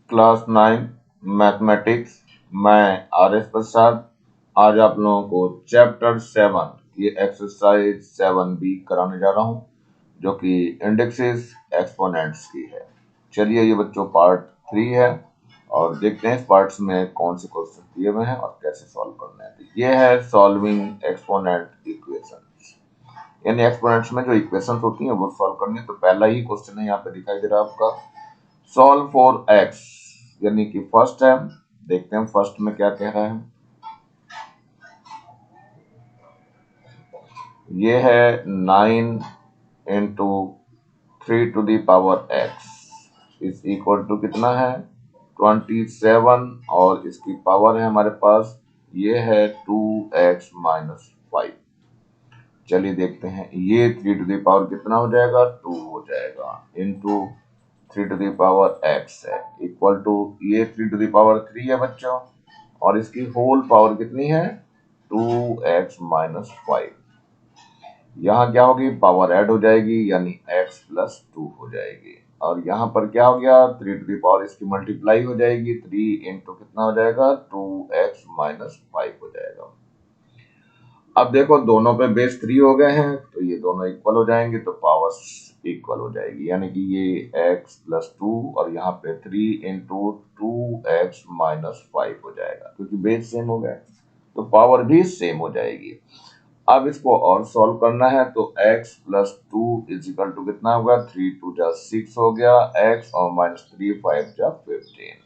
Class 9 mathematics. मैं RS. प्रसाद आज आप लोगों को चैप्टर 7 की एक्सरसाइज 7B कराने जा रहा हूं, जो कि इंडेक्सेस एक्सपोनेंट्स की है। चलिए, ये बच्चों पार्ट 3 है और देखते हैं इस पार्ट्स में कौन से क्वेश्चन दिए हुए हैं और कैसे सॉल्व करने हैं। ये है सॉल्विंग एक्सपोनेंट इक्वेशंस, यानी एक्सपोनेंट्स में जो इक्वेशंस होती हैं वो सॉल्व करनी है। तो पहला ही क्वेश्चन है यहाँ पे दिखाई दे रहा है आपका, सॉल्व फॉर एक्स, यानी कि फर्स्ट है। देखते हैं फर्स्ट में क्या कह रहा है। ये है 9 into 3 to the power x is equal to कितना है 27, और इसकी पावर है हमारे पास ये है 2x-5। चलिए देखते हैं, ये 3 टू द पावर कितना हो जाएगा, 2 हो जाएगा, into 3 to the power x है इक्वल टू, ये 3 टू द पावर 3 है बच्चों, और इसकी होल पावर कितनी है 2x-5। यहाँ क्या होगी, पावर ऐड हो जाएगी, यानी x+2 हो जाएगी। और यहाँ पर क्या हो गया, 3 टू द पावर इसकी मल्टीप्लाई हो जाएगी, 3 इंटू कितना हो जाएगा 2x-5 हो जाएगा। अब देखो दोनों पे बेस 3 हो गए हैं, तो ये दोनों इक्वल हो जाएंगे, तो पावर्स इक्वल हो जाएगी, यानी कि ये x+2 और यहाँ पे 3 इंटू 2x-5 हो जाएगा, क्योंकि बेस सेम हो गए तो पावर भी सेम हो जाएगी। अब इसको और सॉल्व करना है, तो x+2 इज इक्वल टू कितना होगा, 3 2 जा 6 हो गया, x और -3 5 जा 15।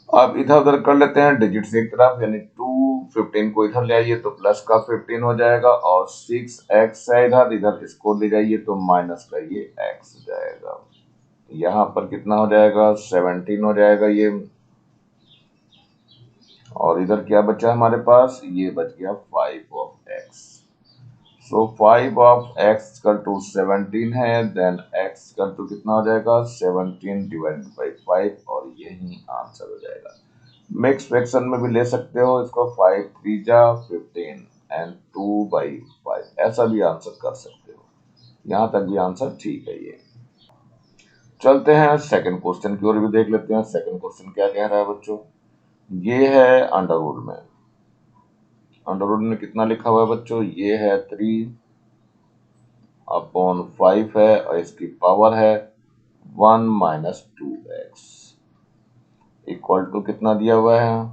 अब इधर उधर कर लेते हैं डिजिट्स एक तरफ, यानी 2 15 को इधर ले आइए तो प्लस का 15 हो जाएगा, और 6x है इधर, इधर इसको ले जाइए तो माइनस का ये x हो जाएगा। यहाँ पर कितना हो जाएगा 17 हो जाएगा ये, और इधर क्या बचा हमारे पास, ये बच गया 5 सो 5 इक्वल टू 17 है, देन x इक्वल टू कितना हो जाएगा 17 डिवाइडेड बाई 5, और यही आंसर हो जाएगा। मिक्स फ्रैक्शन में भी ले सकते हो इसको, 5 3 जा 15 एंड 2/5, ऐसा भी आंसर कर सकते हो। यहाँ तक भी आंसर ठीक है ये। चलते हैं सेकंड क्वेश्चन की ओर भी देख लेते हैं। सेकंड क्वेश्चन क्या कह रहा है बच्चों, ये है अंडरवुड में। अंडरवुड में कितना लिखा हुआ है बच्चों, ये है 3/5 है, और इसकी पावर है 1 - 2x इक्वल टू कितना दिया हुआ है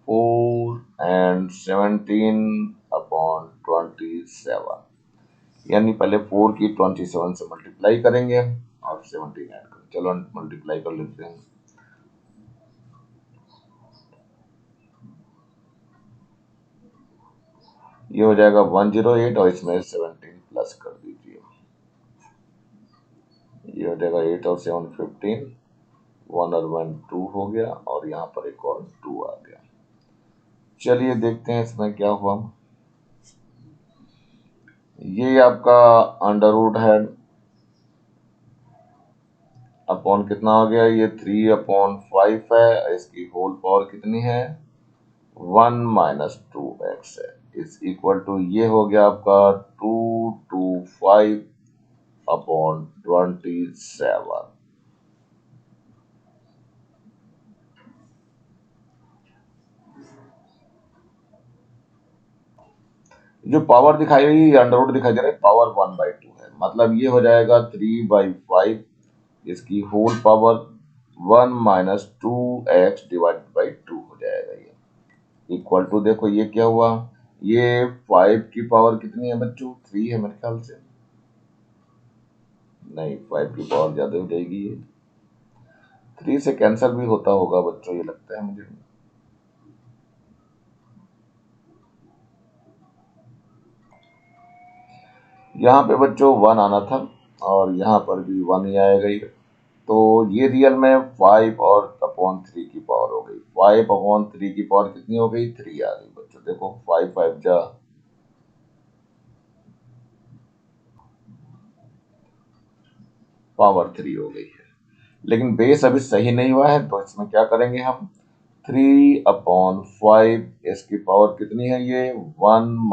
4 एंड 17/27, यानी पहले 4 की 27 से मल्टीप्लाई करेंगे और 17 ऐड करेंगे। चलो मल्टीप्लाई कर लेते हैं। ये हो जाएगा 108, और इसमें 17 प्लस कर दीजिए, ये हो जाएगा 8 और 7 15, 1 और 1 2 हो गया, और यहाँ पर एक और 2 आ गया। चलिए देखते हैं इसमें क्या हुआ। ये आपका अंडरवुड है अपॉन कितना हो गया, ये 3/5 है, इसकी होल पावर कितनी है 1 - 2x है, इज इक्वल टू ये हो गया आपका 2 to 5/27। जो पावर दिखाई हुई अंडरवुड दिखाई दे रहा है, पावर 1/2 है, मतलब ये हो जाएगा 3/5, इसकी whole power 1 - 2x divided by 2 हो जाएगा ये, इक्वल टू देखो ये क्या हुआ, ये 5 की पावर कितनी है बच्चों 3 है मेरे ख्याल से, नहीं 5 की पावर ज्यादा हो जाएगी, ये 3 से कैंसिल भी होता होगा बच्चों, ये लगता है मुझे। यहाँ पे बच्चों 1 आना था, और यहाँ पर भी 1 ही आएगा ही, तो ये रियल में 5 और अपॉन 3 की पावर हो गई, 5/3 की पावर कितनी हो गई 3 आ गई बच्चों, देखो 5 5 जा पावर 3 हो गई है। लेकिन बेस अभी सही नहीं हुआ है, तो इसमें क्या करेंगे हम, 3/5 इसकी पावर कितनी है, ये 1 -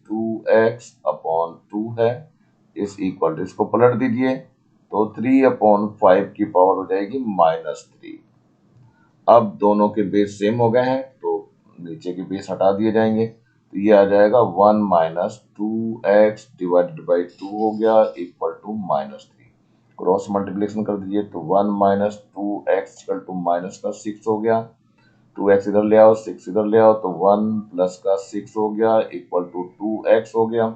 2x/2 है, इस इक्वल टू इसको पलट दीजिए, तो 3/5 की पावर हो जाएगी -3। अब दोनों के बेस सेम हो गए हैं तो नीचे के बेस हटा दिए जाएंगे, तो ये आ जाएगा 1 माइनस 2x डिवाइडेड बाई 2 हो गया इक्वल टू -3। क्रॉस मल्टीप्लिकेशन कर दीजिए तो 1 minus 2x equal to minus का 6 हो गया, 2x इधर ले आओ 6 इधर ले आओ तो 1 प्लस का 6 हो गया इक्वल टू 2x हो गया।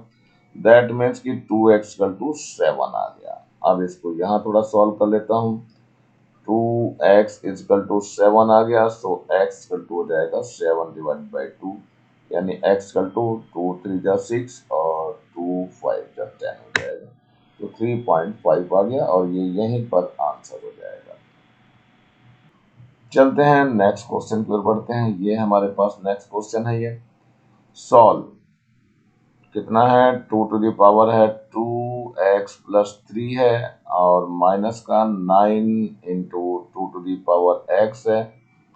दैट मीन्स कि 2x इक्वल टू 7 आ गया। अब इसको यहाँ थोड़ा सॉल्व कर लेता हूँ। 2x इक्वल टू 7 आ गया, सो x इक्वल टू हो जाएगा 7 डिवाइड बाई 2, यानी x इक्वल टू 2 3 जा 6 और 2 5 जा 10 हो जाएगा, तो 3.5 आ गया और ये यहीं पर आंसर हो जाएगा। चलते हैं नेक्स्ट क्वेश्चन की ओर बढ़ते हैं। ये हमारे पास नेक्स्ट क्वेश्चन है, ये सॉल्व कितना है 2 टू द पावर है 2x प्लस 3 है और माइनस का 9 into 2 to the power x है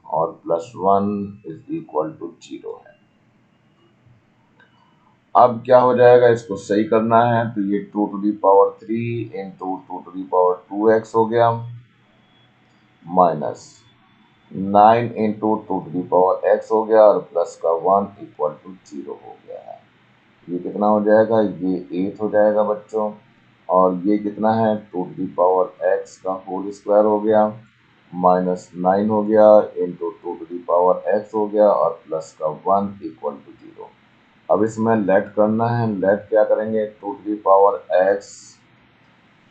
और प्लस 1 इज इक्वल टू 0 है। अब क्या हो जाएगा, इसको सही करना है तो ये 2 to the power 3 into 2 to the power 2x हो गया minus 9 into 2 to the power x हो गया और प्लस का 1 इक्वल टू 0 हो गया है। ये कितना हो जाएगा, ये 8 हो जाएगा बच्चों, और ये कितना है 2 टू द पावर x का होल स्क्वायर हो गया माइनस 9 हो गया into 2 to the power x हो गया और प्लस का 1 इक्वल टू 0। अब इसमें लेट करना है, लेट क्या करेंगे 2 टू द पावर x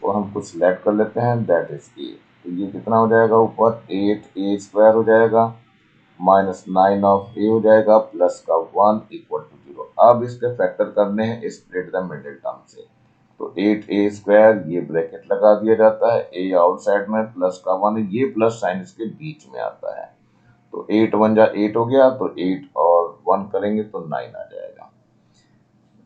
को हम कुछ लेट कर लेते हैं, दैट इज a। तो ये कितना हो जाएगा, ऊपर 8a स्क्वायर हो जाएगा माइनस 9 ऑफ a हो जाएगा प्लस का 1 इक्वल टू 0। अब इसके फैक्टर करने हैं स्प्लिट द मिडिल टर्म से, तो 8a स्क्वायर ये ब्रैकेट लगा दिया जाता है, a आउटसाइड में प्लस का 1, ये प्लस साइन इसके बीच में आता है, तो 8 1 जा 8 हो गया, तो 8 और 1 करेंगे तो 9 आ जाएगा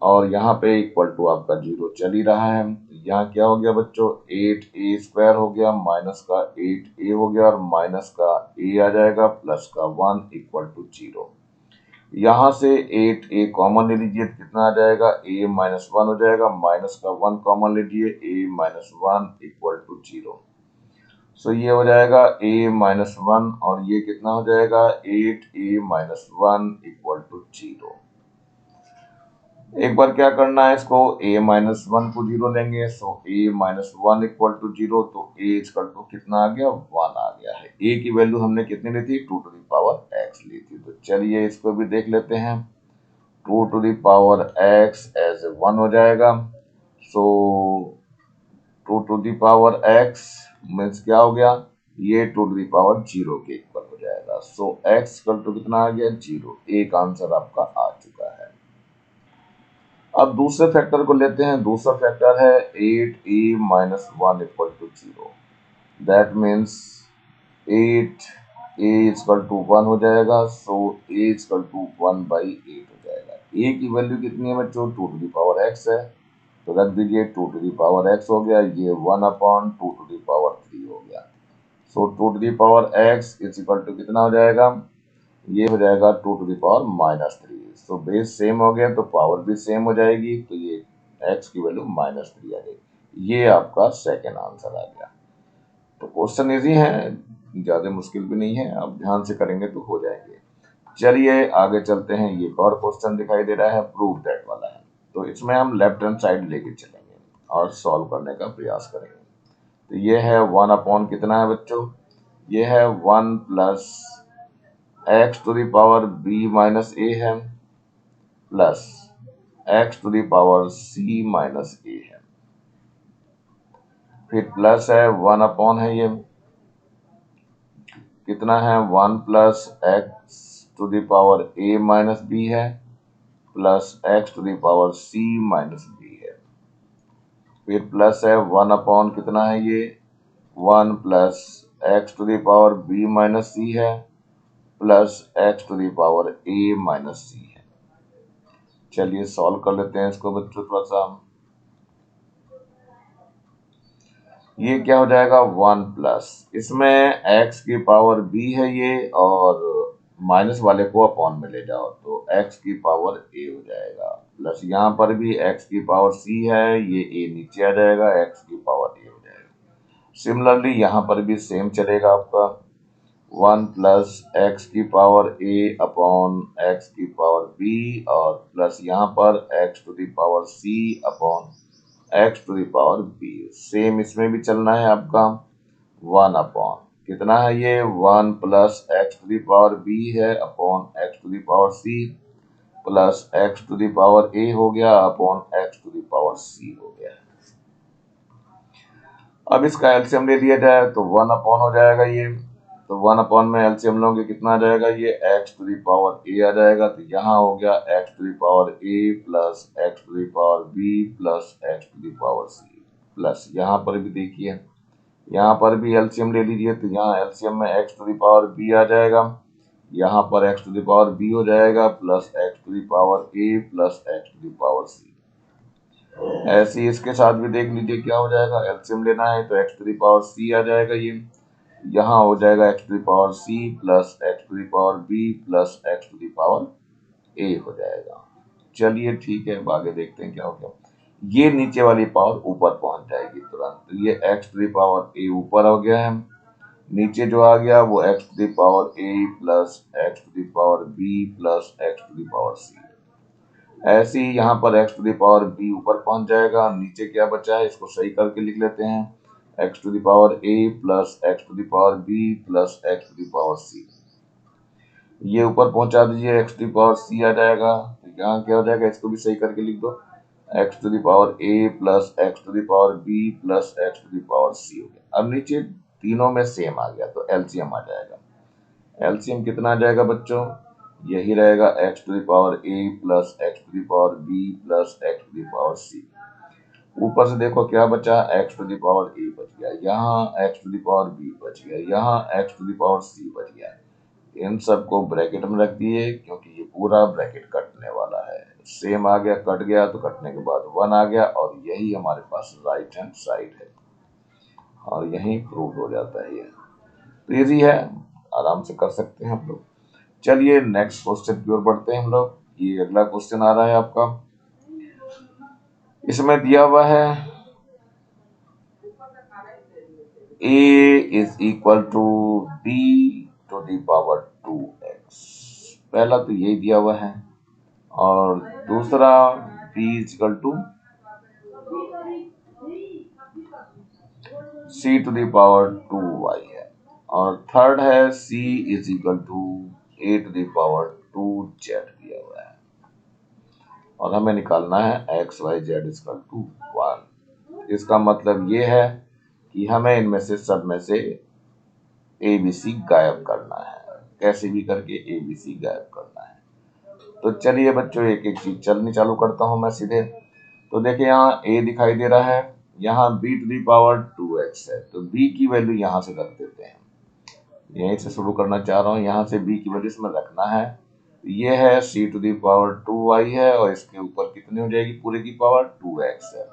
और यहाँ पे इक्वल टू आपका 0 चल ही रहा है। यहाँ क्या हो गया बच्चों, 8a स्क्वायर हो गया माइनस का 8a हो गया और माइनस का a आ जाएगा प्लस का 1 इक्वल टू 0। यहाँ से 8a कॉमन ले लीजिए तो कितना आ जाएगा, a माइनस 1 हो जाएगा, माइनस का 1 कॉमन लीजिए a माइनस 1 इक्वल टू 0। सो ये हो जाएगा a माइनस 1 और ये कितना हो जाएगा 8a माइनस 1 इक्वल टू 0। एक बार क्या करना है, इसको a माइनस 1 को 0 लेंगे, सो a माइनस 1 इक्वल टू 0, तो a इक्वल टू कितना आ गया 1 आ गया है। a की वैल्यू हमने कितनी ली थी 2 टू द पावर x ली थी, तो चलिए इसको भी देख लेते हैं। 2 to the power x as 1 हो जाएगा, so 2 to the power x means क्या हो गया, ये 2 टू द पावर 0 के इक्वल हो जाएगा, सो x इक्वल टू कितना आ गया 0। एक आंसर आपका आ चुका है। अब दूसरे फैक्टर को लेते हैं, दूसरा फैक्टर है 8a minus 1 equal to 0, that means 8a equal to 1 हो जाएगा, so a equal to 1 by 8 हो जाएगा। a की वैल्यू कितनी है बच्चों 2 टू द पावर x है, तो रख दीजिए 2 टू द पावर x हो गया, ये 1 अपॉन 2 टू द पावर 3 हो गया, so 2 to the power x is equal to कितना हो जाएगा, ये हो जाएगा 2 to the power minus 3। So base same हो गया तो पावर भी सेम हो जाएगी, तो ये x की वैल्यू -3 आ जाएगी। ये आपका सेकेंड आंसर आ गया। तो क्वेश्चन इजी है, ज्यादा मुश्किल भी नहीं है, आप ध्यान से करेंगे तो हो जाएंगे। चलिए आगे चलते हैं। ये और क्वेश्चन दिखाई दे रहा है, प्रूव दैट वाला है, तो इसमें हम लेफ्ट हैंड साइड लेके चलेंगे और सॉल्व करने का प्रयास करेंगे। तो ये है 1 अपॉन कितना है बच्चों, ये है 1 plus x to the power b minus a है plus x to the power c minus a है, फिर प्लस है 1 अपॉन है ये कितना है 1 plus x to the power a minus b है plus x to the power c minus b है, फिर प्लस है 1 अपॉन कितना है ये 1 plus x to the power b minus c है plus x to the power a minus c है। चलिए सॉल्व कर लेते हैं इसको बच्चों थोड़ा सा। ये क्या हो जाएगा 1 प्लस, इसमें x की पावर b है ये और माइनस वाले को अपॉन में ले जाओ तो x की पावर a हो जाएगा, प्लस यहाँ पर भी x की पावर c है, ये a नीचे आ जाएगा, x की पावर a हो जाएगा। सिमिलरली यहाँ पर भी सेम चलेगा आपका 1 प्लस एक्स की पावर a अपॉन एक्स की पावर b और प्लस यहाँ पर x to the power c upon x to the power b। Same इसमें भी चलना है आपका 1 अपॉन कितना है ये 1 plus x to the power b है upon x to the power c plus x to the power a हो गया upon x to the power c हो गया। अब इसका एलसीएम ले लिया जाए तो 1 अपॉन हो जाएगा ये, तो 1 अपॉन में एलसीएम लोगे कितना आ जाएगा ये x to the power a आ जाएगा, तो यहाँ हो गया x to the power a plus x to the power b plus x to the power c plus यहाँ पर भी देखिए यहाँ पर भी एलसीएम ले लीजिए, तो यहाँ एलसीएम में x to the power b आ जाएगा, यहाँ पर x to the power b हो जाएगा plus x to the power a plus x to the power c। ऐसे ही इसके साथ भी देख लीजिए क्या हो जाएगा, एलसीएम लेना है तो x to the power c आ जाएगा, ये यहाँ हो जाएगा x to the power c plus x to the power b plus x to the power a हो जाएगा। चलिए ठीक है, अब आगे देखते हैं क्या हो गया। ये नीचे वाली पावर ऊपर पहुंच जाएगी तुरंत, तो ये x to the power a ऊपर हो गया है, नीचे जो आ गया वो x to the power a plus x to the power b plus x to the power c। ऐसे ही यहाँ पर x to the power b ऊपर पहुंच जाएगा, नीचे क्या बचा है इसको सही करके लिख लेते हैं, x to the power a plus x to the power b plus x to the power c। ये ऊपर पहुंचा दीजिए, x to the power c आ जाएगा, तो यहाँ क्या हो जाएगा इसको भी सही करके लिख दो, x to the power a plus x to the power b plus x to the power c हो गया। अब नीचे तीनों में सेम आ गया तो एलसीएम आ जाएगा, एलसीएम कितना आ जाएगा बच्चों, यही रहेगा x to the power a plus x to the power b plus x to the power c। ऊपर से देखो क्या बचा, x to the power a बच गया, यहाँ x to the power b बच गया, यहाँ x to the power c बच गया। इन सबको ब्रैकेट में रख दिए क्योंकि ये पूरा ब्रैकेट कटने वाला है, सेम आ गया, कट गया तो कटने के बाद 1 आ गया और यही हमारे पास राइट हैंड साइड है और यही प्रूव हो जाता है। ये तो इजी है, आराम से कर सकते हैं हम लोग। चलिए नेक्स्ट क्वेश्चन की ओर बढ़ते हैं हम लोग। ये अगला क्वेश्चन आ रहा है आपका, इसमें दिया हुआ है a is equal to b to the power 2x। पहला तो यही दिया हुआ है और दूसरा b is equal to c to the power 2y है और थर्ड है c is equal to a to the power 2z दिया हुआ है और हमें निकालना है x y z equal to 1। इसका मतलब ये है कि हमें इनमें से सब में से ए बी सी गायब करना है, कैसे भी करके ए बी सी गायब करना है। तो चलिए बच्चों एक एक चीज चलनी चालू करता हूं मैं सीधे। तो देखिए यहाँ a दिखाई दे रहा है, यहाँ b to the power 2x है, तो b की वैल्यू यहाँ से रख देते हैं, यहीं से शुरू करना चाह रहा हूँ, यहाँ से b की वैल्यू इसमें रखना है। ये है c to the power 2y है और इसके ऊपर कितनी हो जाएगी पूरे की पावर 2x है।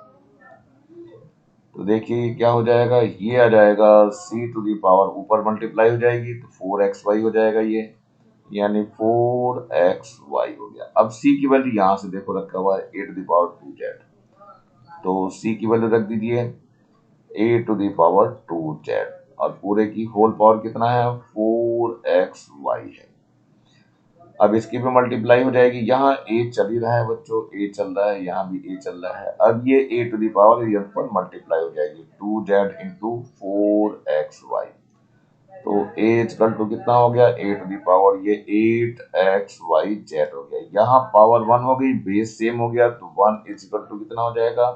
तो देखिए क्या हो जाएगा, ये आ जाएगा c टू दी पावर ऊपर मल्टीप्लाई हो जाएगी तो 4xy हो जाएगा ये, यानी 4xy हो गया। अब c की वैल्यू यहाँ से देखो रखा हुआ है a to the power 2z, तो c की वैल्यू रख दीजिए a to the power 2z और पूरे की होल पावर कितना है 4xy है। अब इसकी भी मल्टीप्लाई हो जाएगी, यहाँ a चल ही रहा है बच्चों, a चल रहा है, यहाँ भी a चल रहा है। अब ये a टू दी पावर यहाँ पर मल्टीप्लाई हो जाएगी 2z इंटू 4xy, तो a इक्वल टू कितना हो गया a टू दी पावर ये 8xyz हो गया। यहाँ पावर 1 हो गई, बेस सेम हो गया, तो 1 इक्वल टू कितना हो जाएगा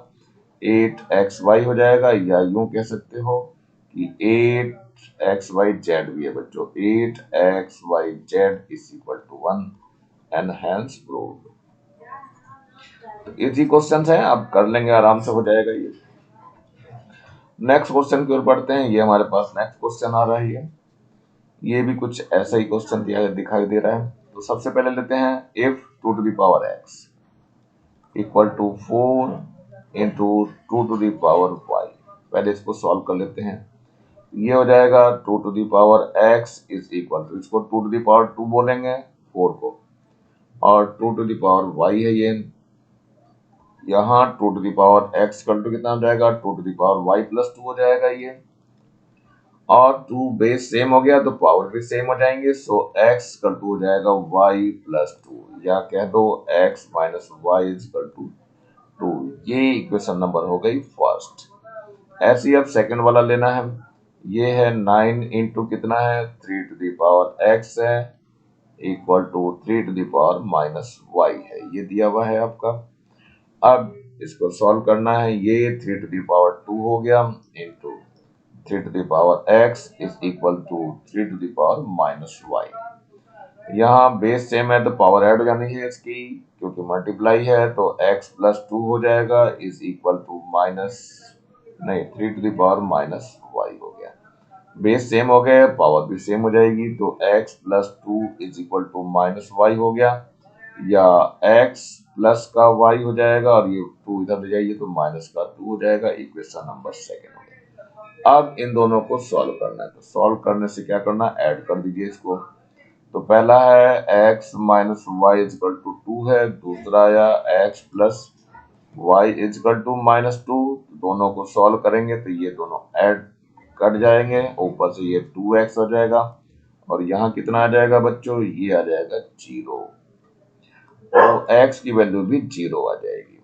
8xy हो जाएगा, या यूं कह सकते हो कि 8xyz भी है बच्चों, 8xyz is equal to 1 and hence proved. तो इजी क्वेश्चन है, आप कर लेंगे आराम से, हो जाएगा ये। नेक्स्ट क्वेश्चन की ओर बढ़ते हैं। ये हमारे पास नेक्स्ट क्वेश्चन आ रहा है, ये भी कुछ ऐसा ही क्वेश्चन दिखाई दे रहा है। तो सबसे पहले लेते हैं if 2 to the power x equal to 4 into 2 to the power y। पहले इसको सॉल्व कर लेते हैं। ये हो जाएगा 2 to the power x is equal to, इसको 2 टू द पावर 2 बोलेंगे 4 को, और 2 टू द पावर y है ये, यहाँ 2 to the power x equal to कितना हो जाएगा 2 to the power y plus 2 हो जाएगा ये, और टू बेस सेम हो गया तो पावर भी सेम हो जाएंगे। सो x इक्वल टू हो जाएगा y प्लस टू, या कह दो x minus y equal to two. ये इक्वेशन नंबर हो गई फर्स्ट। ऐसे ही अब सेकंड वाला लेना है। ये है 9 इंटू कितना है 3 टू द पावर x है equal to 3 to the power minus y है, ये दिया हुआ है आपका। अब इसको सॉल्व करना है। ये 3 टू द पावर 2 हो गया into 3 to the power x is equal to 3 to the power minus y. यहाँ बेस सेम है तो पावर ऐड हो जानी है इसकी, क्योंकि मल्टीप्लाई है तो x प्लस टू हो जाएगा इज इक्वल टू माइनस, नहीं 3 to the power minus y हो गया। बेस सेम हो गया, पावर भी सेम हो जाएगी तो x plus two is equal to minus y हो गया, या x प्लस का y हो जाएगा और ये टू इधर ले जाइए तो माइनस का टू हो जाएगा। इक्वेशन नंबर सेकेंड हो गया। अब इन दोनों को सॉल्व करना है, तो सॉल्व करने से क्या करना है, ऐड कर दीजिए इसको। तो पहला है x minus y is equal to two है, दूसरा आया x plus y is equal to minus two. दोनों को सॉल्व करेंगे तो ये दोनों ऐड कट जाएंगे, ऊपर से ये 2x हो जाएगा और यहाँ कितना आ जाएगा बच्चों, ये आ जाएगा 0। तो x की वैल्यू भी 0 आ जाएगी।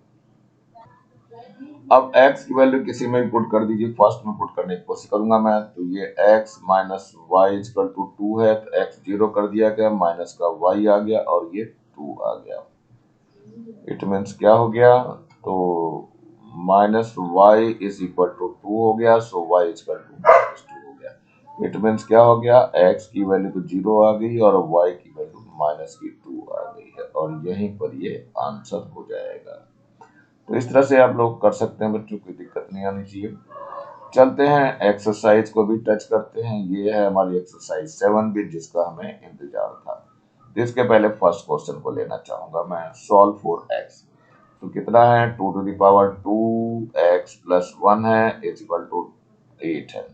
अब x की वैल्यू किसी में भी पुट कर दीजिए, फर्स्ट में पुट करने की कोशिश करूंगा मैं। तो ये x minus y is equal to two है तो x 0 कर दिया गया, माइनस का y आ गया और ये 2 आ गया। इट मीन्स क्या हो गया, तो minus Y is equal to two हो गया, so Y is equal to minus two हो गया। इट मीन्स क्या हो गया, x की वैल्यू तो 0 आ गई और y की वैल्यू माइनस की 2 आ गई है, और यहीं पर ये आंसर हो जाएगा। तो इस तरह से आप लोग कर सकते हैं बच्चों, कोई दिक्कत नहीं आनी चाहिए। चलते हैं एक्सरसाइज को भी टच करते हैं। ये है हमारी एक्सरसाइज 7 भी, जिसका हमें इंतजार था। इसके पहले फर्स्ट क्वेश्चन को लेना चाहूंगा मैं, सॉल्व फॉर एक्स। तो कितना है, 2 to the power 2x plus 1 है इज इक्वल टू 8 है।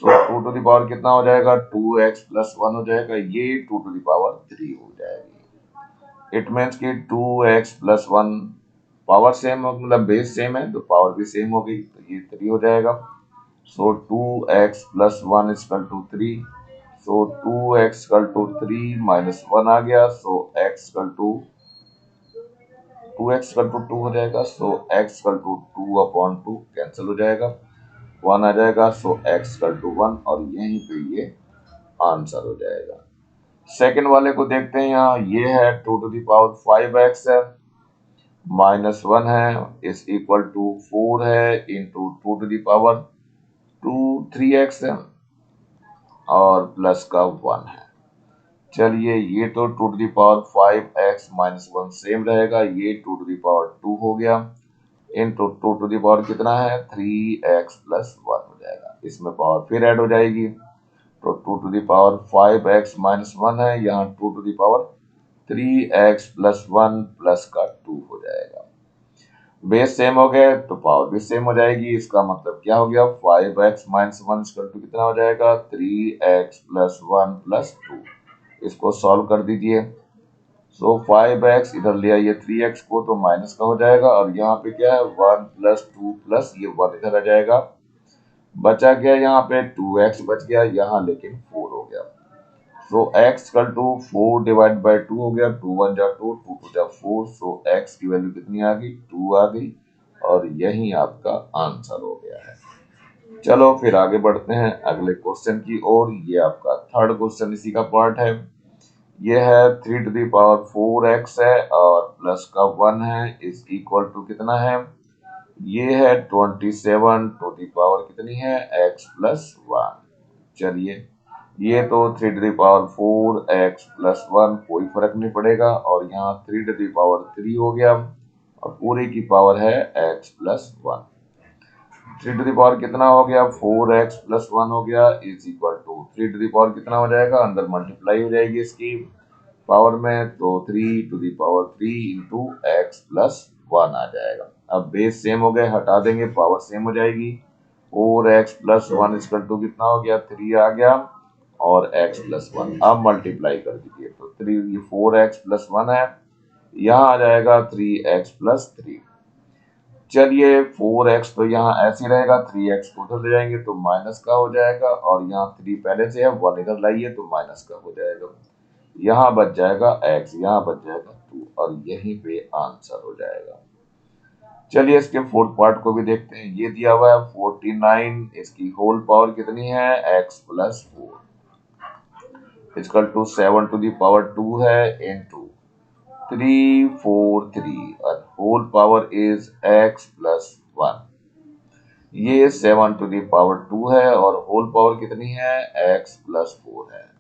सो 2 टू द पावर कितना हो जाएगा, 2x प्लस 1 हो जाएगा, ये 2 टू द पावर 3 हो जाएगी। इट मीन्स कि 2x प्लस 1 पावर सेम, मतलब बेस सेम है तो पावर भी सेम हो गई, तो ये 3 हो जाएगा। So 2x plus 1 equal to 3। So 2x equal to 3 minus 1 आ गया, so x equal to 2x equal to 2 हो जाएगा। So x equal to 2 upon 2 cancel हो जाएगा, 1 आ जाएगा, सो x इक्वल टू 1, और यहीं पे ये आंसर हो जाएगा। सेकंड वाले को देखते हैं। यहाँ ये है 2 टू द पावर 5x है, माइनस 1 है इज इक्वल टू 4 है into 2 to the power 2 3x है और प्लस का 1 है। चलिए ये तो 2 to the power 5x minus 1 same रहेगा, ये 2 टू द पावर 2 हो गया इंटू 2 टू द पावर कितना है 3x प्लस 1 हो जाएगा। इसमें पावर फिर ऐड हो जाएगी, तो 2 to the power 5x minus 1 है, यहाँ 2 to the power 3x plus 1 plus का 2 हो जाएगा। बेस सेम हो गए तो पावर भी सेम हो जाएगी। इसका मतलब क्या हो गया, 5x माइनस 1 इक्वल टू कितना हो जाएगा, 3x प्लस 1 प्लस 2। इसको सॉल्व कर दीजिए। सो 5x इधर ले आइए 3x को, तो माइनस का हो जाएगा, और यहाँ पे क्या है 1 प्लस 2 प्लस ये 1 इधर आ जाएगा, बचा गया यहाँ पे 2x बच गया यहाँ, लेकिन 4 हो गया। So x equal to 4 divide by 2 हो गया, 2 1 जा 2, 2 2 जा 4। सो x की वैल्यू कितनी आ गई, 2 आ गई, और यही आपका आंसर हो गया है। चलो फिर आगे बढ़ते हैं अगले क्वेश्चन की ओर। ये आपका थर्ड क्वेश्चन इसी का पार्ट है। ये है 3 टू द पावर 4x है और प्लस का 1 है इज इक्वल टू कितना है, ये है 27 टू द पावर कितनी है x प्लस 1। चलिए ये तो 3 to the power 4x plus 1 कोई फर्क नहीं पड़ेगा, और यहाँ 3 टू द पावर 3 हो गया और पूरी की पावर है x plus 1। 3 to the power कितना हो गया, 4x प्लस 1 हो गया is equal to 3 to the power कितना हो जाएगा, अंदर मल्टीप्लाई हो जाएगी इसकी पावर में, तो 3 to the power 3 into x plus 1 आ जाएगा। अब बेस सेम हो गए, हटा देंगे, पावर सेम हो जाएगी। 4x प्लस 1 इक्वल टू कितना हो गया, 3 आ गया, और x प्लस 1 अब मल्टीप्लाई कर दीजिए, तो 3 ये 4x प्लस 1 है, यहाँ आ जाएगा 3x प्लस 3। चलिए 4x तो यहाँ ऐसे ही रहेगा, 3x को उधर ले जाएंगे तो माइनस का हो जाएगा, और यहाँ 3 पहले से है, 1 इधर लाइए तो माइनस का हो जाएगा। यहाँ बच जाएगा x, यहाँ बच जाएगा 2, और यहीं पे आंसर हो जाएगा। चलिए इसके फोर्थ पार्ट को भी देखते हैं। ये दिया हुआ है 49, इसकी होल पावर कितनी है, x plus 4 equal to 7 to the power 2 है इनटू 343 और whole power is x plus 1। ये 7 टू दी पावर 2 है और होल पावर कितनी है, x प्लस 4 है।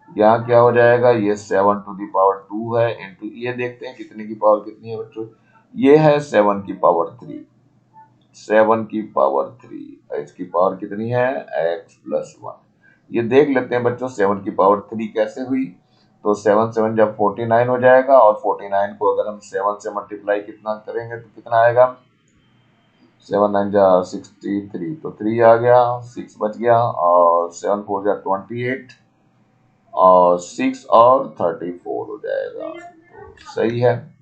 यहाँ क्या हो जाएगा, ये 7 टू दी पावर 2 है इनटू, ये देखते हैं कितने की पावर कितनी है बच्चों, ये है 7 की पावर 3, 7 की पावर 3, इसकी पावर कितनी है, x प्लस 1। ये देख लेते हैं बच्चों 7 की पावर 3 कैसे हुई। तो 7 7 जब 49 हो जाएगा, और 49 को अगर हम 7 से मल्टीप्लाई कितना करेंगे तो कितना आएगा, 7 9 जा 63, तो 3 आ गया, 6 बच गया, और 7 4 जा 28, और 6 और 34 हो जाएगा, तो सही है।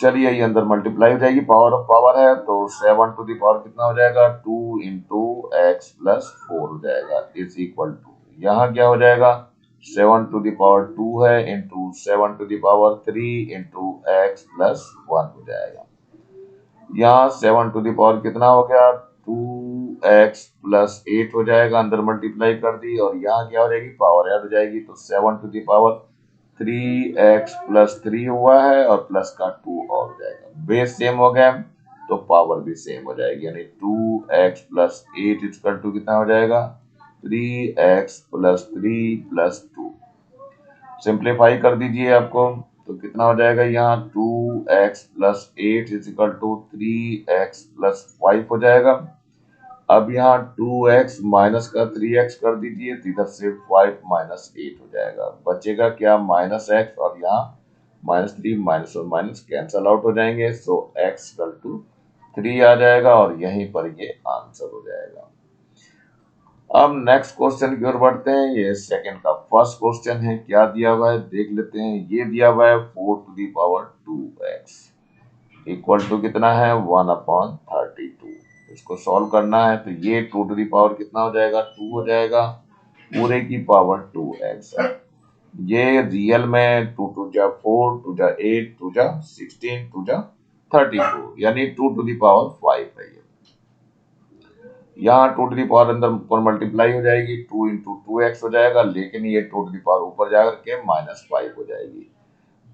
चलिए ये अंदर मल्टीप्लाई हो जाएगी, पावर ऑफ पावर है, तो 7 टू दी पावर कितना हो जाएगा, 2 इंटू एक्स प्लस 4 हो जाएगा इज इक्वल टू, यहाँ क्या हो जाएगा, 7 टू दी पावर 2 है into 7 to the power 3 into x plus 1 हो जाएगा। यहाँ 7 टू दी पावर कितना हो गया, 2x प्लस 8 हो जाएगा, अंदर मल्टीप्लाई कर दी, और यहाँ क्या हो जाएगी, पावर ऐड हो जाएगी, तो 7 to the power 3x plus 3 हुआ है, और प्लस का 2 और हो जाएगा, बेस सेम हो गया तो पावर भी सेम हो जाएगी, यानी 2x प्लस 8 इक्वल टू कितना हो जाएगा, 3x प्लस 3 प्लस 2। सिंप्लीफाई कर दीजिए आपको, तो कितना हो जाएगा, यहाँ 2x plus 8 is equal to 3x plus 5 हो जाएगा। अब यहाँ 2x माइनस का 3x कर दीजिए, तो इधर से 5 माइनस 8 हो जाएगा, बचेगा क्या, माइनस x, और यहाँ माइनस 3 माइनस और माइनस कैंसल आउट हो जाएंगे, सो x इक्वल टू 3 आ जाएगा, और यहीं पर ये आंसर हो जाएगा। अब नेक्स्ट क्वेश्चन की ओर बढ़ते हैं। ये सेकंड का फर्स्ट क्वेश्चन है, क्या दिया हुआ है देख लेते हैं। ये दिया हुआ है 4 to the power 2x equal to कितना है, 1/32। इसको सॉल्व करना है, तो ये 2 टू दी पावर कितना हो जाएगा, 2 हो जाएगा, पूरे की पावर 2x है। ये रियल में 2 टू जा 4, 2 जा 8, 2 जा 16, 2 जा 32, यानी 2 टू दी पावर 5 है। यहाँ 2 टू दी पावर अंदर ऊपर मल्टीप्लाई हो जाएगी, 2 इंटू 2x हो जाएगा, लेकिन ये 2 टू दी पावर ऊपर जाकर के -5 हो जाएगी,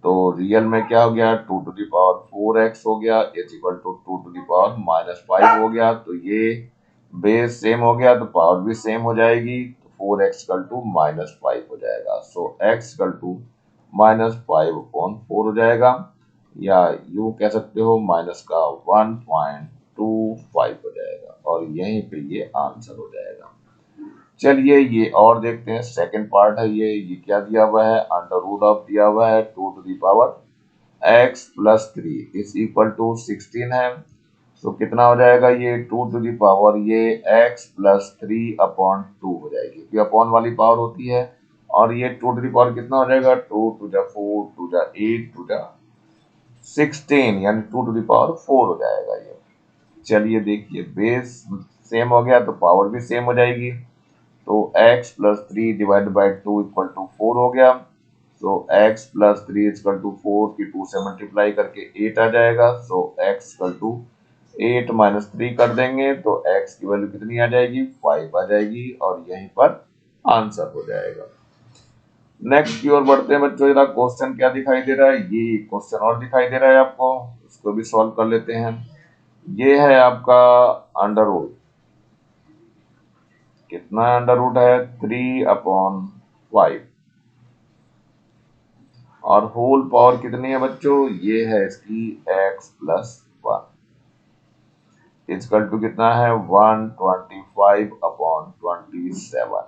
तो रियल में क्या हो गया, 2 टू दी पावर 4x हो गया is equal to 2 to the power -5 हो गया, तो ये बेस सेम हो गया तो पावर भी सेम हो जाएगी, तो 4x इक्वल टू -5 हो जाएगा, सो x इक्वल टू -5/4 हो जाएगा, या यूं कह सकते हो माइनस का 1.25 हो जाएगा, और यहीं पे ये आंसर हो जाएगा। चलिए ये और देखते हैं, सेकंड पार्ट है ये क्या दिया हुआ है, अंडर रूट ऑफ दिया हुआ है 2 to the power x plus 3 is equal to 16 है, तो कितना हो जाएगा, ये 2 टू दी पावर ये x प्लस 3/2 हो जाएगी, क्योंकि अपॉन वाली पावर होती है, और ये 2 टू दी पावर कितना हो जाएगा, 2 टू जा 4, 2 जा 8, 2 जा 16, यानी 2 टू दी पावर 4 हो जाएगा ये। चलिए देखिए बेस सेम हो गया तो पावर भी सेम हो जाएगी, तो x plus 3 divide by 2 equal to 4 हो गया, so x plus 3 equal to 4 की 2 से मल्टीप्लाई करके 8 आ जाएगा, so x equal to 8 minus 3 कर देंगे तो x की वैल्यू कितनी आ जाएगी, 5 आ जाएगी, और यहीं पर आंसर हो जाएगा। नेक्स्ट की ओर बढ़ते हैं बच्चों, जरा क्वेश्चन क्या दिखाई दे रहा है, ये क्वेश्चन और दिखाई दे रहा है आपको, इसको भी सॉल्व कर लेते हैं। ये है आपका अंडर रूट, कितना अंडर रूट है, 3/5, और होल पावर कितनी है बच्चों, ये है इसकी x प्लस 1 इक्वल टू कितना है, 125/27।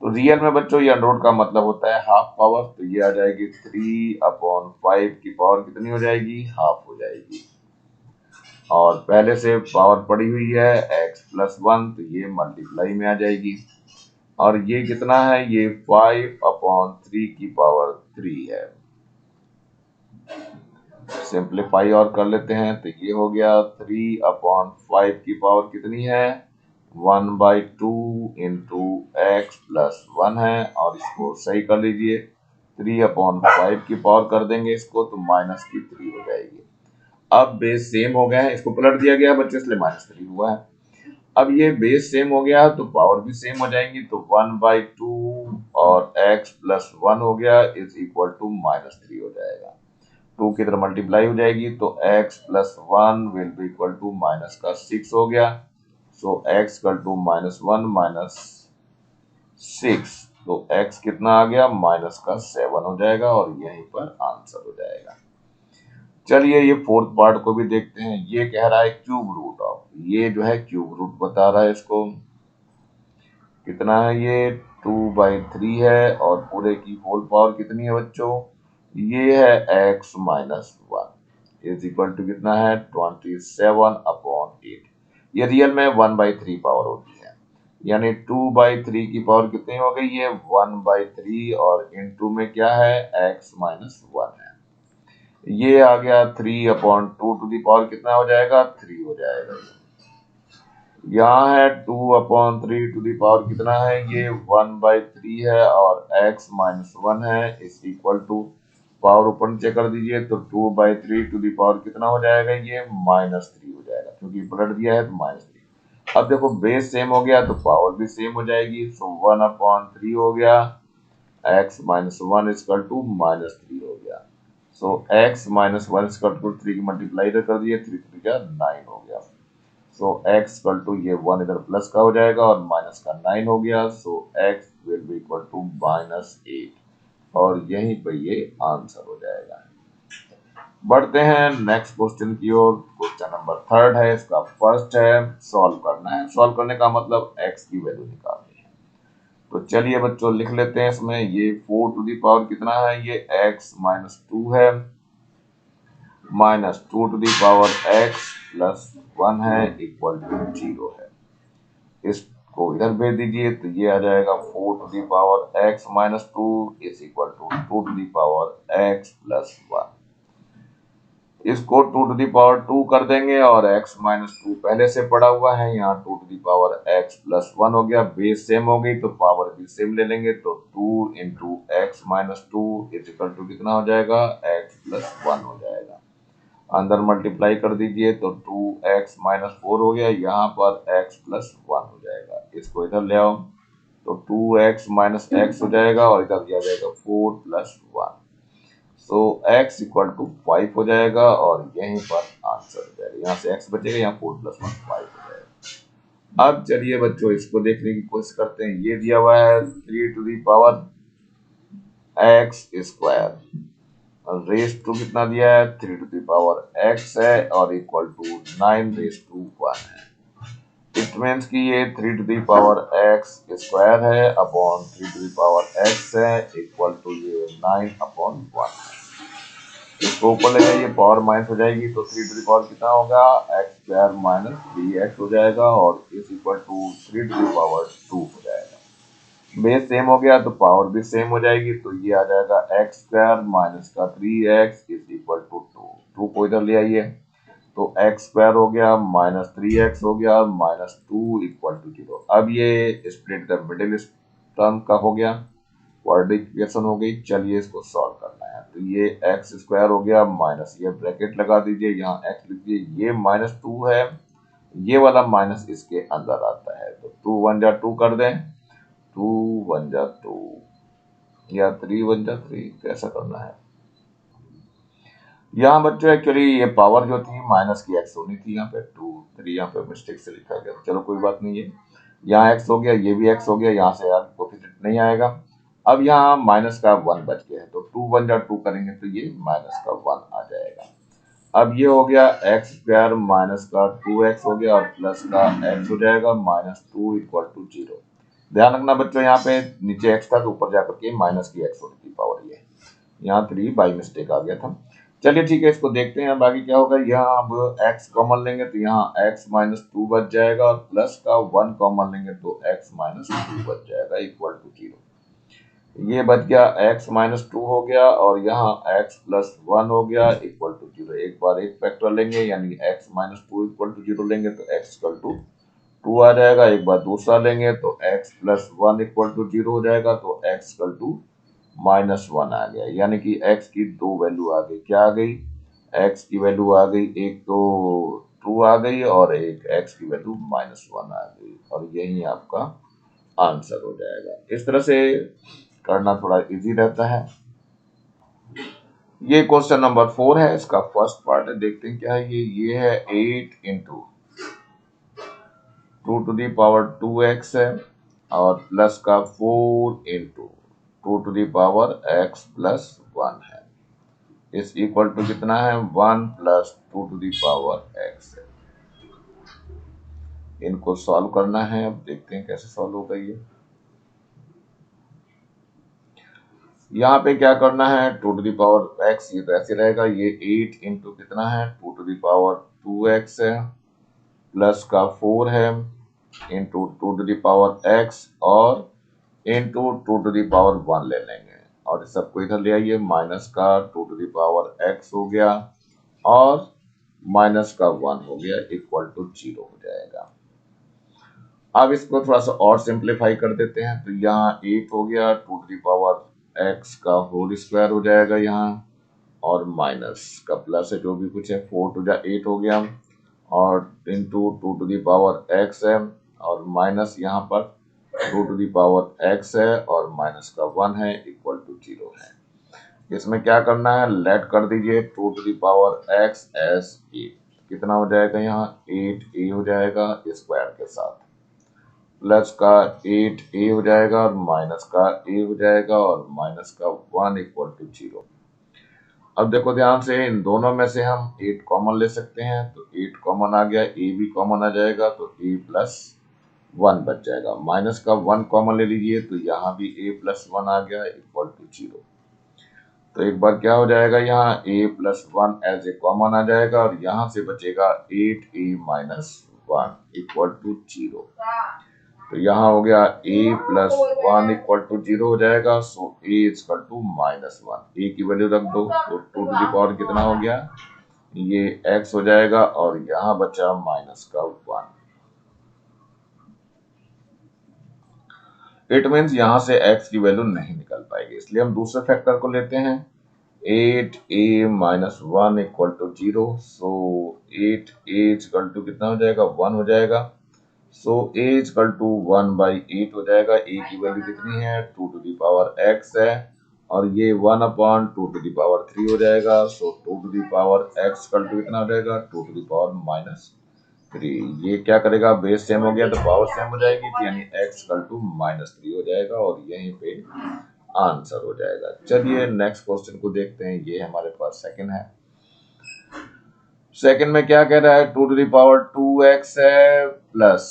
तो रियल में बच्चों ये अंडर रूट का मतलब होता है हाफ पावर, तो ये आ जाएगी 3/5 की पावर कितनी हो जाएगी, हाफ हो जाएगी, और पहले से पावर पड़ी हुई है x प्लस 1, तो ये मल्टीप्लाई में आ जाएगी, और ये कितना है, ये 5/3 की पावर 3 है, सिंप्लीफाई और कर लेते हैं तो ये हो गया 3/5 की पावर कितनी है 1/2 इंटू एक्स प्लस 1 है, और इसको सही कर लीजिए 3/5 की पावर कर देंगे इसको तो -3 हो जाएगी। अब बेस सेम हो गया है, इसको पलट दिया गया बच्चे इसलिए -3 हुआ है। अब ये बेस सेम हो गया तो पावर भी सेम हो जाएंगी तो 1/2 और x प्लस 1 हो गया इज इक्वल टू -3 हो जाएगा। 2 की तरह मल्टीप्लाई हो जाएगी तो x plus 1 will be equal to minus का 6 हो गया। So x equal to -1 minus 6 तो x कितना आ गया -7 हो जाएगा और यहीं पर आंसर हो जाएगा। चलिए ये फोर्थ पार्ट को भी देखते हैं। ये कह रहा है क्यूब रूट ऑफ, ये जो है क्यूब रूट बता रहा है इसको कितना है ये 2/3 है और पूरे की होल पावर कितनी है बच्चों ये है x minus 1 is equal to कितना है 27/8। ये रियल में 1/3 पावर होती है यानी 2/3 की पावर कितनी हो गई ये 1/3 और इनटू में क्या है x माइनस 1 है। ये आ गया 3/2 टू दी पावर कितना हो जाएगा 3 हो जाएगा। यहाँ है 2/3 टू दी पावर कितना है ये 1/3 है और x माइनस 1 है इस इक्वल टू पावर ऊपर नीचे कर दीजिए तो 2/3 टू दी पावर कितना हो जाएगा ये -3 हो जाएगा क्योंकि पलट दिया है तो -3। अब देखो बेस सेम हो गया तो पावर भी सेम हो जाएगी सो 1/3 हो गया x माइनस 1 इक्वल टू -3 हो गया। So x minus 1 equal to 3 की मल्टीप्लाई कर दिए 3 3 का 9 हो गया। सो x इक्वल टू ये 1 इधर प्लस का हो जाएगा और माइनस का 9 हो गया so x will be equal to -8 और यहीं पे ये आंसर हो जाएगा। बढ़ते हैं नेक्स्ट क्वेश्चन की ओर। क्वेश्चन नंबर 3 है, इसका फर्स्ट है सॉल्व करना है। सॉल्व करने का मतलब x की वैल्यू निकालनी है। तो चलिए बच्चों लिख लेते हैं इसमें ये 4 टू दी पावर कितना है ये x माइनस 2 है -2 to the power x plus 1 है इक्वल टू 0 है। इसको इधर भेज दीजिए तो ये आ जाएगा 4 to the power x minus 2 is equal to 2 to the power x plus 1। इसको 2 टू दी पावर 2 कर देंगे और x माइनस 2 पहले से पड़ा हुआ है यहाँ 2 to the power x plus 1 हो गया। बेस सेम हो गई तो पावर भी सेम ले लेंगे तो 2 into x minus 2 is equal to कितना हो जाएगा x प्लस 1 हो जाएगा। अंदर मल्टीप्लाई कर दीजिए तो 2x माइनस 4 हो गया, यहाँ पर x प्लस 1 हो जाएगा। इसको इधर ले आओ तो 2x माइनस x हो जाएगा और इधर दिया जाएगा 4 plus 1 so x equal to 5 हो जाएगा और यहीं पर आंसर हो जाएगा। यहाँ से x बचेगा, यहाँ 4 प्लस 1 5 हो जाएगा। अब चलिए बच्चों इसको देखने की कोशिश करते हैं। ये दिया हुआ है 3 to the power x square raise to कितना दिया है 3 टू दी पावर x है और इक्वल टू 9 रेस टू 1 है। इट मीन्स कि ये 3 to the power x square है upon 3 to the power x है इक्वल टू ये 9/1 है। इसको ऊपर ले जाइए पावर माइनस हो जाएगी तो 3 टू दी पावर कितना होगा x स्क्वायर माइनस 3x हो जाएगा और is equal to 3 to the power 2 हो जाएगा। बेस सेम हो गया तो पावर भी सेम हो जाएगी तो ये आ जाएगा एक्स स्क्वायर माइनस का 3x इज इक्वल टू 2 को इधर ले आइए तो एक्स स्क्वायर हो गया माइनस 3x हो गया माइनस 2 इक्वल टू 0। अब ये स्प्लिट का मिडिल टर्म का हो गया, क्वाड्रेटिक इक्वेशन हो गई। चलिए इसको सॉल्व करना है तो ये एक्स स्क्वायर हो गया माइनस ये ब्रैकेट लगा दीजिए यहाँ x लिख दीजिए ये -2 है ये वाला माइनस इसके अंदर आता है तो 2 1 जा 2 कर दें 2 1 जा 2 या 3 1 जा 3 कैसा करना है। यहाँ बच्चों एक्चुअली ये पावर जो थी माइनस की x होनी थी, यहाँ पे 2 3 यहाँ पे मिस्टेक से लिखा गया। चलो कोई बात नहीं है, यहाँ x हो गया ये भी x हो गया, यहाँ से यार कोफिशिएंट नहीं आएगा। अब यहाँ माइनस का 1 बच गया है तो 2 1 जा 2 करेंगे तो ये माइनस का 1 आ जाएगा। अब ये हो गया एक्स स्क्वायर माइनस का 2x हो गया और प्लस का x हो जाएगा -2 इक्वल टू 0। ध्यान रखना बच्चों यहाँ पे नीचे x था तो ऊपर जाकर के माइनस की x होने की पावर ये यहाँ 3 बाई मिस्टेक आ गया था। चलिए ठीक है इसको देखते हैं बाकी क्या होगा। यहाँ अब x कॉमन लेंगे तो यहाँ x -2 बच जाएगा और प्लस का 1 कॉमन लेंगे तो x -2 बच जाएगा इक्वल टू 0। ये बच गया x माइनस 2 हो गया और यहाँ x प्लस 1 हो गया इक्वल टू 0। एक बार एक फैक्टर लेंगे यानी x माइनस 2 इक्वल टू 0 लेंगे तो x इक्वल टू 2 आ जाएगा। एक बार दूसरा लेंगे तो x प्लस 1 इक्वल टू 0 हो जाएगा तो x इक्वल टू माइनस 1 आ गया। यानी कि x की दो वैल्यू आ गई। क्या आ गई? x की वैल्यू आ गई, एक तो 2 आ गई और एक x की वैल्यू माइनस 1 आ गई और यही आपका आंसर हो जाएगा। इस तरह से करना थोड़ा इजी रहता है। ये क्वेश्चन नंबर 4 है, इसका फर्स्ट पार्ट है, देखते हैं क्या है। ये है 8 into 2 to the power 2x है और प्लस का 4 into 2 to the power x plus 1 है। इस इक्वल टू कितना है? 1 plus 2 to the power x है। इनको सॉल्व करना है। अब देखते हैं कैसे सॉल्व होगा ये। यहाँ पे क्या करना है? 2 टू दी पावर x, ये तो ऐसे रहेगा। ये 8 इंटू कितना है? 2 टू दी पावर 2x है प्लस का 4 है into 2 to the power x और इंटू 2 टू दी पावर 1 ले लेंगे और इस सबको इधर ले आइए। माइनस का 2 टू दी पावर x हो गया और माइनस का 1 हो गया इक्वल टू 0 हो जाएगा। अब इसको थोड़ा सा और सिंप्लीफाई कर देते हैं तो यहाँ 8 हो गया 2 टू दी पावर x का होल स्क्वायर हो जाएगा यहाँ और माइनस का प्लस है जो भी कुछ है 4 टू जा 8 हो गया और into 2 to the power x है और माइनस यहाँ पर 2 टू दी पावर x है और माइनस का 1 है इक्वल टू 0 है। इसमें क्या करना है? लेट कर दीजिए 2 to the power x as 8। कितना हो जाएगा? यहाँ 8a हो जाएगा स्क्वायर के साथ प्लस का 8a हो जाएगा और माइनस का a हो जाएगा और माइनस का 1 इक्वल टू 0। अब देखो ध्यान से, इन दोनों में से हम 8 कॉमन ले सकते हैं तो 8 कॉमन आ गया, a भी कॉमन आ जाएगा तो a प्लस 1 बच जाएगा। माइनस का 1 कॉमन ले लीजिए तो यहाँ भी a प्लस 1 आ गया इक्वल टू 0। तो एक बार क्या हो जाएगा? यहाँ a plus 1 as a common आ जाएगा और यहाँ से बचेगा 8a माइनस 1 इक्वल टू 0। तो यहाँ हो गया a प्लस 1 इक्वल टू 0 हो जाएगा। So a equal to minus 1, a की वैल्यू रख दो तो 2 टू दी पावर कितना हो गया? ये x हो जाएगा और यहाँ बचा माइनस का 1। इट मीन्स यहाँ से x की वैल्यू नहीं निकल पाएगी, इसलिए हम दूसरे फैक्टर को लेते हैं। 8a minus 1 equal to 0। So 8a equal to कितना हो जाएगा? 1 हो जाएगा। So a equal to 1 by 8 हो जाएगा। a की वैल्यू कितनी है? 2 टू दी पावर x है और ये 1 अपॉन 2 टू दी पावर 3 हो जाएगा। So 2 to the power x equal to कितना हो जाएगा? 2 टू दी पावर माइनस 3। ये क्या करेगा? बेस सेम हो गया तो पावर सेम हो जाएगी तो यानी x इक्वल टू माइनस 3 हो जाएगा और यहीं पे आंसर हो जाएगा। चलिए नेक्स्ट क्वेश्चन को देखते हैं। ये हमारे पास सेकंड है। सेकंड में क्या कह रहा है? 2 टू दी पावर 2x है plus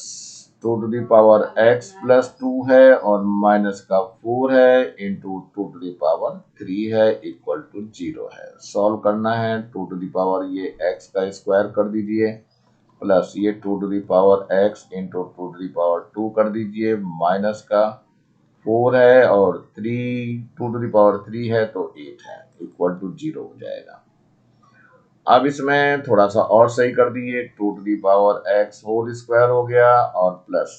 2 to the power x plus 2 है और माइनस का 4 है इंटू 2 टू दी पावर 3 है इक्वल टू 0 है। सॉल्व करना है। 2 टू दी पावर ये x का स्क्वायर कर दीजिए प्लस ये 2 to the power x into 2 to the power 2 कर दीजिए, माइनस का 4 है और 2 टू दी पावर 3 है तो 8 है इक्वल टू 0 हो जाएगा। अब इसमें थोड़ा सा और सही कर दिए। 2 to the power x whole square हो गया और प्लस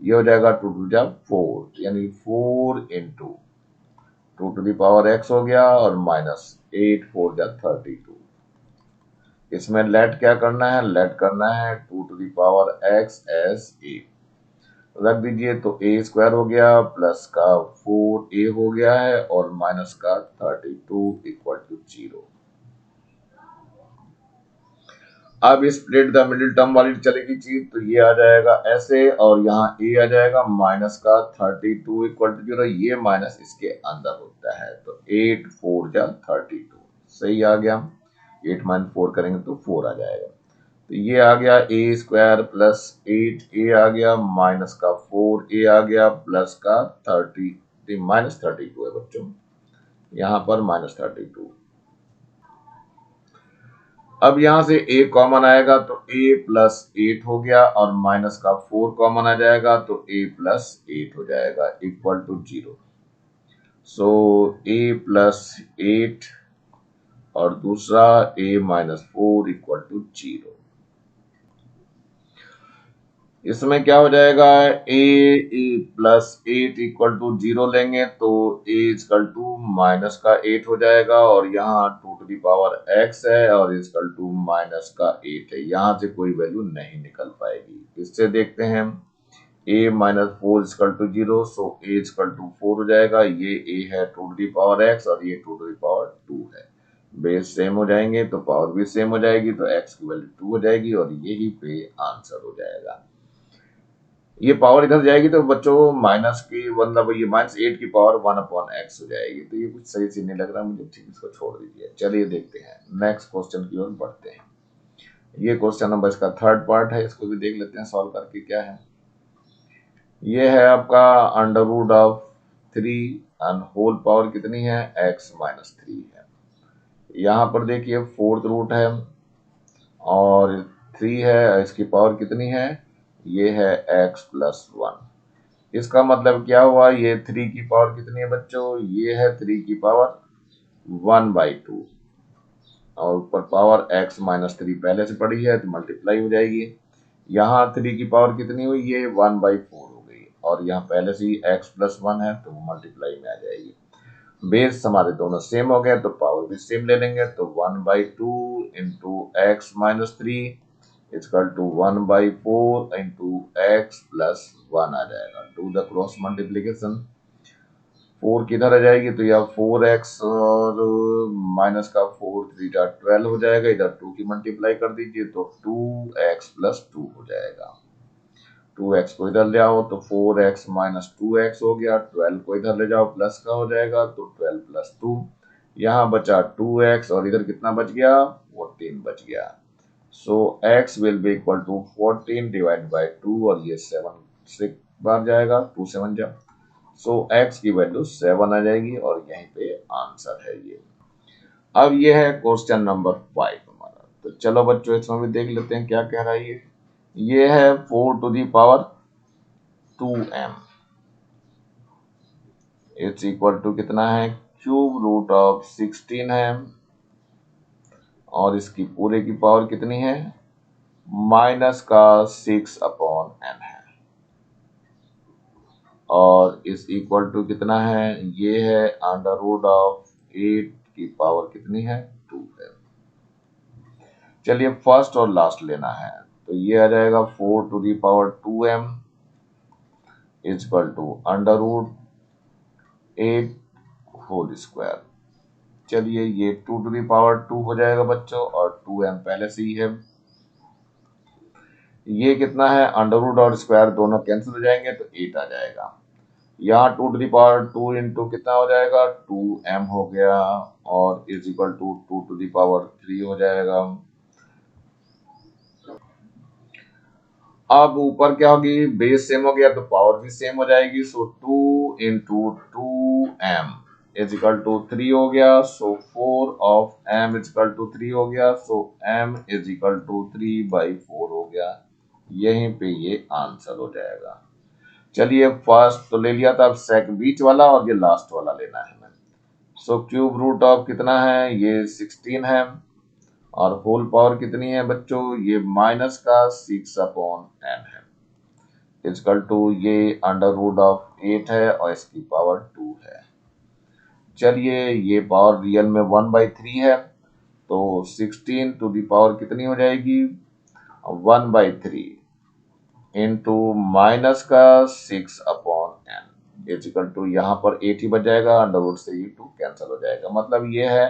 ये हो जाएगा 2 टू दी 4 यानी 4 into 2 to the power x हो गया और माइनस 8 4 जा 32। इसमें लेट क्या करना है? लेट करना है 2 to the power x as a रख दीजिए तो a स्क्वायर हो गया प्लस का 4a हो गया है और माइनस का 32 इक्वल टू 0। अब स्प्लिट द मिडिल टर्म वाली चलेगी चीज तो ये आ जाएगा ऐसे और यहाँ a आ जाएगा माइनस का 32 इक्वल टू 0। ये माइनस इसके अंदर होता है तो 8 4 जा 32 सही आ गया। 8 माइनस 4 करेंगे तो 4 आ जाएगा। तो ये आ गया a स्क्वायर प्लस 8a आ गया माइनस का 4a आ गया प्लस का 30 माइनस 32 है बच्चों, यहाँ पर माइनस 32। अब यहाँ से a कॉमन आएगा तो a प्लस 8 हो गया और माइनस का 4 कॉमन आ जाएगा तो a प्लस 8 हो जाएगा equal to 0। So a plus 8 और दूसरा a माइनस 4 इक्वल टू 0। इसमें क्या हो जाएगा, ए प्लस 8 इक्वल टू 0 लेंगे तो a इक्वल टू माइनस का 8 हो जाएगा, और यहाँ 2 टू दी पावर x है और इक्वल टू माइनस का 8 है। यहाँ से कोई वैल्यू नहीं निकल पाएगी। इससे देखते हैं a minus 4 equal to 0, so a equal to 4 हो जाएगा। ये a है 2 टू दी पावर x और ये 2 टू दी पावर 2 है। बेस सेम हो जाएंगे तो पावर भी सेम हो जाएगी, तो x की वैल्यू 2 हो जाएगी और यही पे आंसर हो जाएगा। ये पावर इधर जाएगी तो बच्चों माइनस की मतलब ये -8 की पावर 1/x हो जाएगी। तो ये कुछ सही से नहीं लग रहा मुझे, ठीक, इसको छोड़ दीजिए। चलिए देखते हैं नेक्स्ट क्वेश्चन की ओर बढ़ते हैं। ये क्वेश्चन नंबर इसका थर्ड पार्ट है, इसको भी देख लेते हैं सॉल्व करके क्या है। ये है आपका under root of 3 and whole power कितनी है, x माइनस 3 है। यहाँ पर देखिए फोर्थ रूट है और 3 है, इसकी पावर कितनी है, ये है x प्लस 1। इसका मतलब क्या हुआ, ये 3 की पावर कितनी है बच्चों, ये है 3 की पावर 1/2 और ऊपर पावर x माइनस 3 पहले से पड़ी है तो मल्टीप्लाई हो जाएगी। यहाँ 3 की पावर कितनी हुई, ये 1/4 हो गई, और यहाँ पहले से ही x प्लस 1 है तो मल्टीप्लाई में आ जाएगी। बेस हमारे दोनों सेम हो गए तो पावर भी सेम ले लेंगे, तो 1/2 into x minus 3 equal to 1/4 into x plus 1 आ जाएगा। टू द क्रॉस मल्टीप्लीकेशन 4 किधर आ जाएगी, तो यह 4x और माइनस का 4 3 12 हो जाएगा। इधर 2 की मल्टीप्लाई कर दीजिए तो 2x प्लस 2 हो जाएगा। 2x को इधर ले आओ तो 4x माइनस 2x हो गया। 12 को इधर ले जाओ प्लस का हो जाएगा तो 12 प्लस 2। यहाँ बचा 2x और इधर कितना बच गया, 14 बच गया। So x will be equal to 14 divide by 2 और ये 7 से बाहर जाएगा, 2 7 जा। सो x की वैल्यू 7 आ जाएगी और यहीं पे आंसर है ये। अब ये है क्वेश्चन नंबर 5 हमारा। तो चलो बच्चों इसमें भी देख लेते हैं क्या कह रहा है ये है 4 to the power 2m it's equal to कितना है, क्यूब रूट ऑफ 16 है और इसकी पूरे की पावर कितनी है, माइनस का 6/n है, और इस इक्वल टू कितना है, ये है अंडर रूट ऑफ 8 की पावर कितनी है, 2 है। चलिए फर्स्ट और लास्ट लेना है, तो ये आ जाएगा 4 to the power 2m equal to under root 8 whole square. चलिए ये 2 टू दी पावर 2 हो जाएगा बच्चों, और 2m पहले से ही है। ये कितना है, अंडर रूट और स्क्वायर दोनों कैंसिल हो जाएंगे तो 8 आ जाएगा। यहाँ 2 टू दी पावर 2 इंटू कितना हो जाएगा, 2m हो गया, और is equal to 2 to the power 3 हो जाएगा। अब ऊपर क्या होगी, बेस सेम हो गया तो पावर भी सेम हो जाएगी। So 2 into 2m is equal to 3 हो गया। So 4 of m is equal to 3 हो गया। So m is equal to 3/4 हो गया। यहीं पे ये आंसर हो जाएगा। चलिए फर्स्ट तो ले लिया था, अब सेकंड बीच वाला और ये लास्ट वाला लेना है हमें। सो क्यूब रूट ऑफ कितना है, ये 16 है, और होल पावर कितनी है बच्चों, ये माइनस का 6/n है इक्वल टू ये अंडर रूट ऑफ 8 है और इसकी पावर 2 है। चलिए ये पावर रियल में 1/3 है, तो 16 टू दी पावर कितनी हो जाएगी, 1/3 इंटू माइनस का 6/n इक्वल टू यहाँ पर 8 ही बच जाएगा, अंडर रूट से ये 2 कैंसिल हो जाएगा। मतलब ये है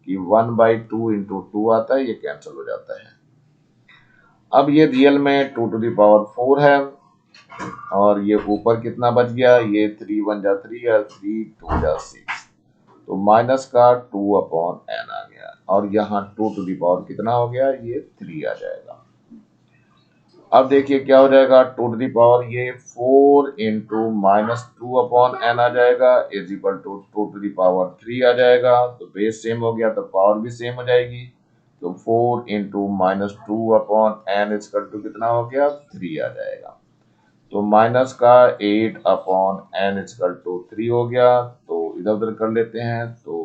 कि 1/2 इंटू 2 आता है, ये कैंसिल हो जाता है। अब ये रियल में 2 टू दी पावर 4 है, और ये ऊपर कितना बच गया, ये 3 1 जा 3 और 3 2 जा 6, तो माइनस का 2/n आ गया, और यहाँ 2 टू दी पावर कितना हो गया, ये 3 आ जाएगा। अब देखिए क्या हो जाएगा, 2 टू दी पावर ये 4 इंटू माइनस 2/n आ जाएगा is equal to 2 to the power 3 आ जाएगा। तो बेस सेम हो गया तो पावर भी सेम हो जाएगी, तो 4 into minus 2/n equal to कितना हो गया, 3 आ जाएगा। तो माइनस का 8/n इक्वल टू 3 हो गया, तो इधर उधर कर लेते हैं तो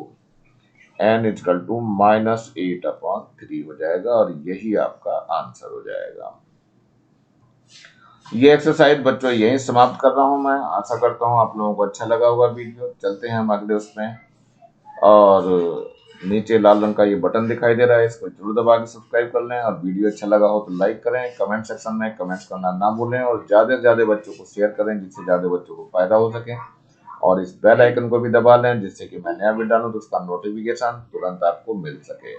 n इजकल टू -8/3 हो जाएगा और यही आपका आंसर हो जाएगा। ये एक्सरसाइज बच्चों यही समाप्त कर रहा हूं मैं। आशा करता हूं आप लोगों को अच्छा लगा होगा वीडियो। चलते हैं हम अगले उसमें। और नीचे लाल रंग का ये बटन दिखाई दे रहा है, इसको जरूर दबा के सब्सक्राइब कर लें। और वीडियो अच्छा लगा हो तो लाइक करें, कमेंट सेक्शन में कमेंट्स करना ना भूलें और ज़्यादा से ज़्यादा बच्चों को शेयर करें जिससे ज़्यादा बच्चों को फायदा हो सके। और इस बेल आइकन को भी दबा लें जिससे कि मैं नया वीडियो डालूं तो उसका नोटिफिकेशन तुरंत आपको मिल सके।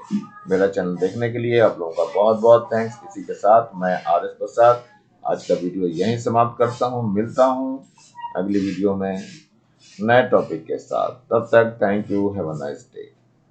मेरा चैनल देखने के लिए आप लोगों का बहुत बहुत थैंक्स। इसी के साथ मैं RS प्रसाद आज का वीडियो यहीं समाप्त करता हूँ। मिलता हूँ अगली वीडियो में नए टॉपिक के साथ। तब तक thank you, have a nice day.